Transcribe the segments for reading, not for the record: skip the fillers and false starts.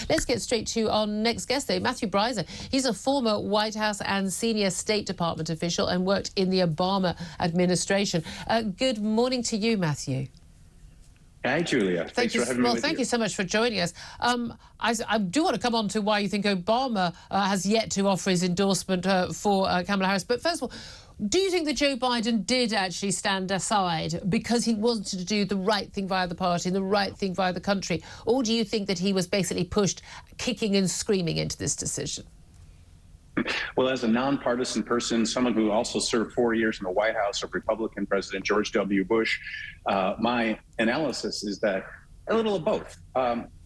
Let's get straight to our next guest, though, Matthew Bryza. He's a former White House and senior State Department official and worked in the Obama administration. Good morning to you, Matthew. Hi, Julia. Thanks for having me with you. Thank you so much for joining us. I do want to come on to why you think Obama has yet to offer his endorsement for Kamala Harris. But first of all, do you think that Joe Biden did actually stand aside because he wanted to do the right thing via the party, the right thing via the country? Or do you think that he was basically pushed kicking and screaming into this decision? Well, as a nonpartisan person, someone who also served 4 years in the White House of Republican President George W. Bush, my analysis is that a little of both.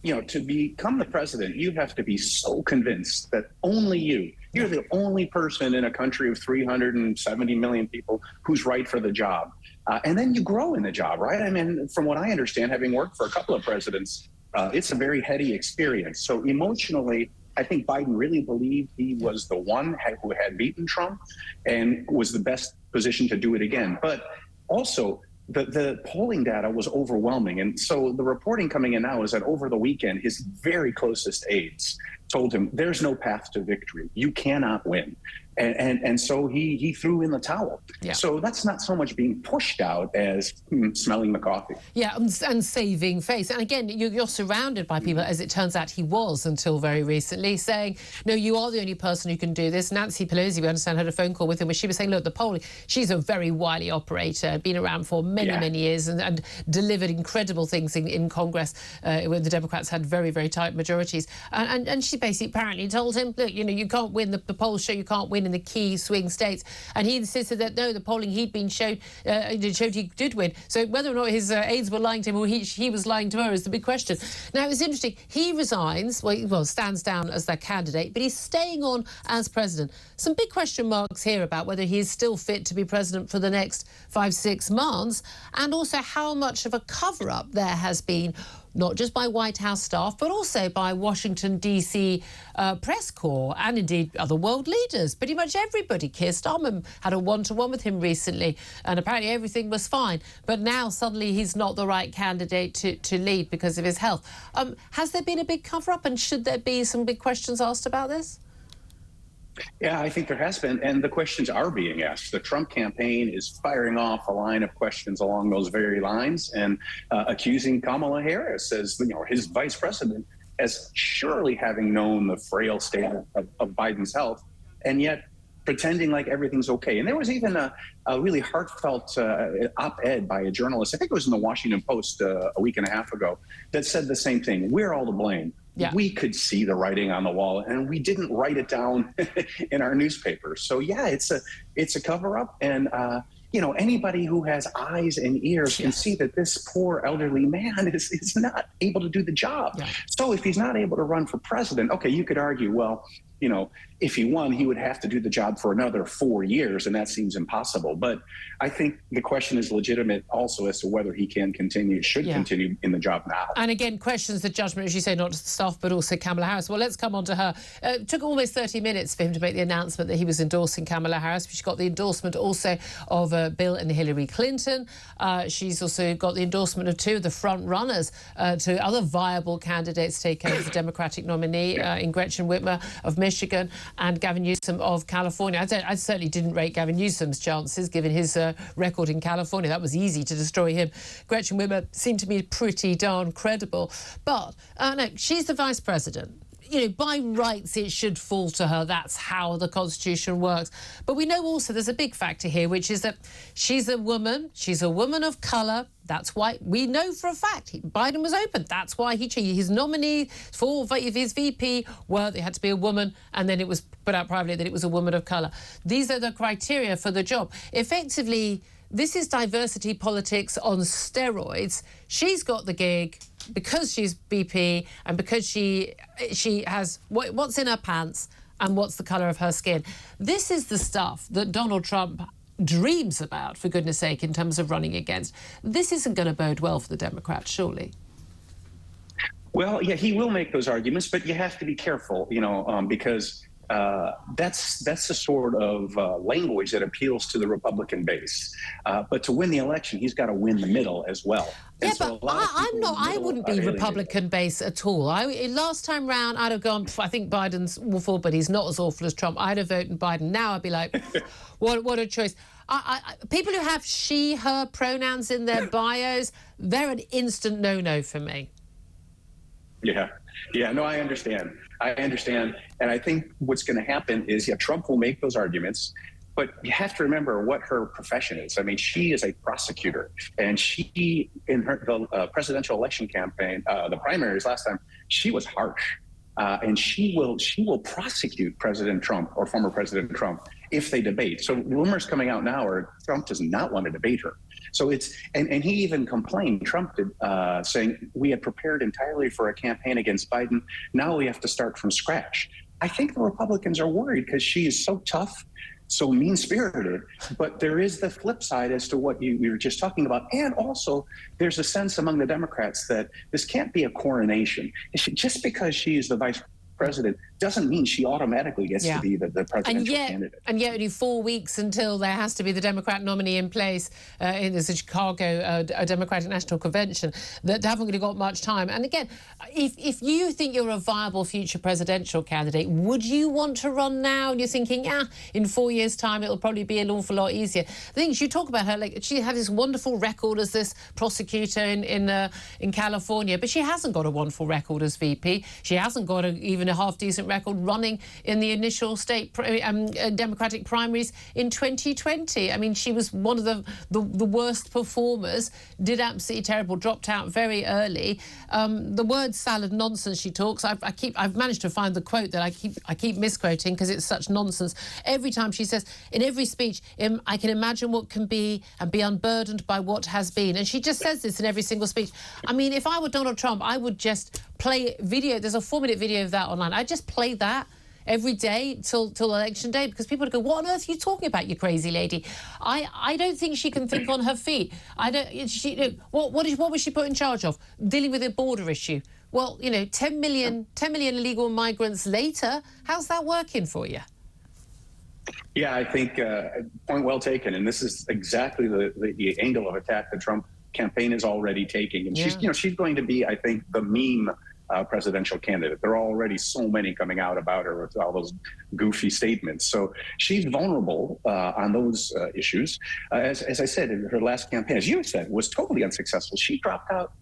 You know, to become the president, you have to be so convinced that only you're the only person in a country of 370 million people who's right for the job. And then you grow in the job, right? I mean, from what I understand, having worked for a couple of presidents, it's a very heady experience. So emotionally, I think Biden really believed he was the one who had beaten Trump and was the best position to do it again. But also, the polling data was overwhelming. And so the reporting coming in now is that over the weekend, his very closest aides told him, there's no path to victory. You cannot win. And so he threw in the towel. Yeah. So that's not so much being pushed out as smelling the coffee. Yeah, and saving face. And again, you're surrounded by people, as it turns out he was until very recently, saying, no, you are the only person who can do this. Nancy Pelosi, we understand, had a phone call with him where she was saying, look, the polling, she's a very wily operator, been around for many years and delivered incredible things in Congress where the Democrats had very, very tight majorities. And she basically apparently told him, look, you know, you can't win. The polls show you can't win in the key swing states. And he insisted that, no, the polling he'd been showed he did win. So whether or not his aides were lying to him or he was lying to her is the big question. Now, it's interesting. He resigns, well, stands down as their candidate, but he's staying on as president. Some big question marks here about whether he is still fit to be president for the next 5-6 months, and also how much of a cover-up there has been, not just by White House staff, but also by Washington, D.C. press corps and indeed other world leaders. Pretty much everybody. Keir Starmer had a one-to-one with him recently, and apparently everything was fine. But now suddenly he's not the right candidate to lead because of his health. Has there been a big cover-up, and should there be some big questions asked about this? Yeah, I think there has been, and the questions are being asked. The Trump campaign is firing off a line of questions along those very lines and accusing Kamala Harris as, you know, his vice president as surely having known the frail state of Biden's health, and yet pretending like everything's okay. And there was even a really heartfelt op-ed by a journalist, I think it was in the Washington Post a week and a half ago, that said the same thing. We're all to blame. Yeah. We could see the writing on the wall, and we didn't write it down in our newspapers. So yeah, it's a cover-up, and you know, anybody who has eyes and ears can see that this poor elderly man is not able to do the job. Yeah. So if he's not able to run for president, okay, you could argue, well, you know, if he won, he would have to do the job for another 4 years, and that seems impossible. But I think the question is legitimate also as to whether he can continue, should continue in the job now. And again, questions the judgment, as you say, not just the staff, but also Kamala Harris. Well, let's come on to her. It took almost 30 minutes for him to make the announcement that he was endorsing Kamala Harris. She got the endorsement also of Bill and Hillary Clinton. She's also got the endorsement of two of the front runners to other viable candidates to take over the Democratic nominee in Gretchen Whitmer of Michigan and Gavin Newsom of California. I certainly didn't rate Gavin Newsom's chances, given his record in California. That was easy to destroy him. Gretchen Whitmer seemed to me pretty darn credible. But, no, she's the vice president. You know, by rights, it should fall to her. That's how the Constitution works. But we know also there's a big factor here, which is that she's a woman of colour. That's why we know for a fact Biden was open. That's why his nominee for his VP they had to be a woman, and then it was put out privately that it was a woman of colour. These are the criteria for the job. Effectively, this is diversity politics on steroids. She's got the gig because she's BP and because she has what's in her pants and what's the colour of her skin. This is the stuff that Donald Trump dreams about, for goodness sake, in terms of running against. This isn't going to bode well for the Democrats, surely. Well, yeah, he will make those arguments, but you have to be careful, you know, because that's the sort of language that appeals to the Republican base. But to win the election, he's got to win the middle as well. Yeah, but I wouldn't be Republican base at all. Last time round, I'd have gone, I think Biden's awful, but he's not as awful as Trump. I'd have voted Biden. Now I'd be like, what a choice. People who have she, her pronouns in their bios, they're an instant no-no for me. Yeah, no, I understand. And I think what's going to happen is, Trump will make those arguments, but you have to remember what her profession is. I mean, she is a prosecutor, and she, in the presidential election campaign, the primaries last time, she was harsh. And she will prosecute President Trump or former President Trump if they debate. So rumors coming out now are Trump does not want to debate her. So it's and he even complained, Trump did, saying we had prepared entirely for a campaign against Biden. Now we have to start from scratch. I think the Republicans are worried because she is so tough, so mean-spirited, but there is the flip side as to what you were just talking about. And also, there's a sense among the Democrats that this can't be a coronation. Just because she is the vice president doesn't mean she automatically gets to be the presidential candidate. And yet only 4 weeks until there has to be the Democrat nominee in place in the Chicago Democratic National Convention that haven't really got much time. And again, if you think you're a viable future presidential candidate, would you want to run now? And you're thinking, in 4 years' time, it'll probably be an awful lot easier. The thing is, you talk about her, like she had this wonderful record as this prosecutor in California, but she hasn't got a wonderful record as VP. She hasn't got even a half-decent record running in the initial state Democratic primaries in 2020. I mean, she was one of the worst performers, did absolutely terrible, dropped out very early. The word salad nonsense she talks, I've managed to find the quote that I keep misquoting because it's such nonsense. Every time she says, in every speech, I can imagine what can be and be unburdened by what has been. And she just says this in every single speech. I mean, if I were Donald Trump, I would just play video. There's a 4-minute video of that online. I'd just play that every day till election day, because people would go, what on earth are you talking about, you crazy lady? I don't think she can think on her feet. What was she put in charge of? Dealing with a border issue. Well, 10 million illegal migrants later, how's that working for you? Yeah, I think point well taken. And this is exactly the angle of attack the Trump campaign is already taking. And she's going to be, I think, the meme presidential candidate. There are already so many coming out about her with all those goofy statements. So she's vulnerable on those issues. As I said, in her last campaign, as you said, was totally unsuccessful. She dropped out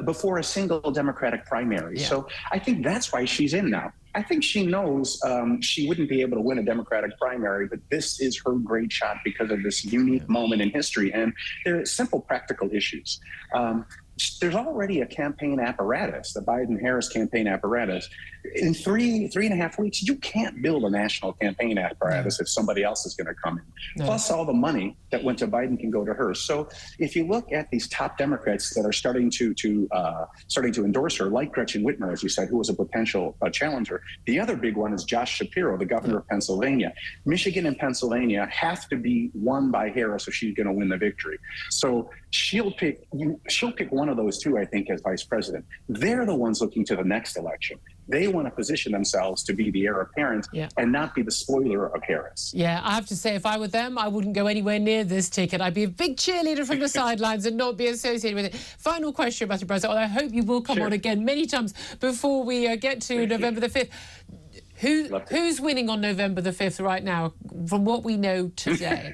before a single Democratic primary. Yeah. So I think that's why she's in now. I think she knows she wouldn't be able to win a Democratic primary, but this is her great shot because of this unique moment in history. And there are simple practical issues. There's already a campaign apparatus, the Biden-Harris campaign apparatus. In three and a half weeks, you can't build a national campaign apparatus if somebody else is going to come in. Plus, all the money that went to Biden can go to her. So, if you look at these top Democrats that are starting to endorse her, like Gretchen Whitmer, as you said, who was a potential challenger. The other big one is Josh Shapiro, the governor of Pennsylvania. Michigan and Pennsylvania have to be won by Harris if she's going to win the victory. So she'll pick one of those two, I think, as vice president. They're the ones looking to the next election. They want to position themselves to be the heir apparent and not be the spoiler of Harris. Yeah, I have to say, if I were them, I wouldn't go anywhere near this ticket. I'd be a big cheerleader from the sidelines and not be associated with it. Final question, Matthew Bryza. I hope you will come on again many times before we get to November the 5th. Who's winning on November the 5th right now, from what we know today?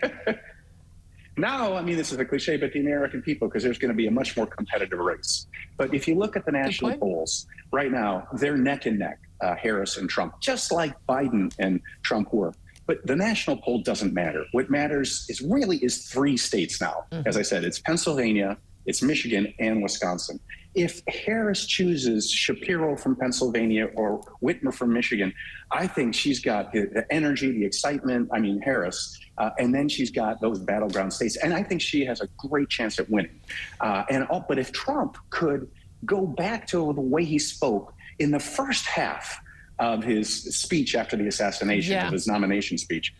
Now, I mean, this is a cliche, but the American people, because there's going to be a much more competitive race. But if you look at the national polls right now, they're neck and neck, Harris and Trump, just like Biden and Trump were. But the national poll doesn't matter. What matters is 3 states now. As I said, it's Pennsylvania, it's Michigan, and Wisconsin. If Harris chooses Shapiro from Pennsylvania or Whitmer from Michigan, I think she's got the energy, the excitement. I mean, Harris. And then she's got those battleground states. And I think she has a great chance at winning. But if Trump could go back to the way he spoke in the first half of his speech after the assassination, of his nomination speech,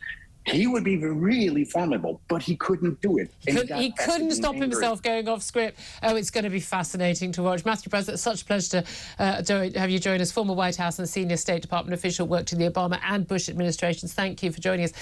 he would be really formidable, but he couldn't do it. He couldn't stop himself going off script. Oh, it's going to be fascinating to watch. Matthew Bryza, it's such a pleasure to have you join us. Former White House and senior State Department official, worked in the Obama and Bush administrations. Thank you for joining us.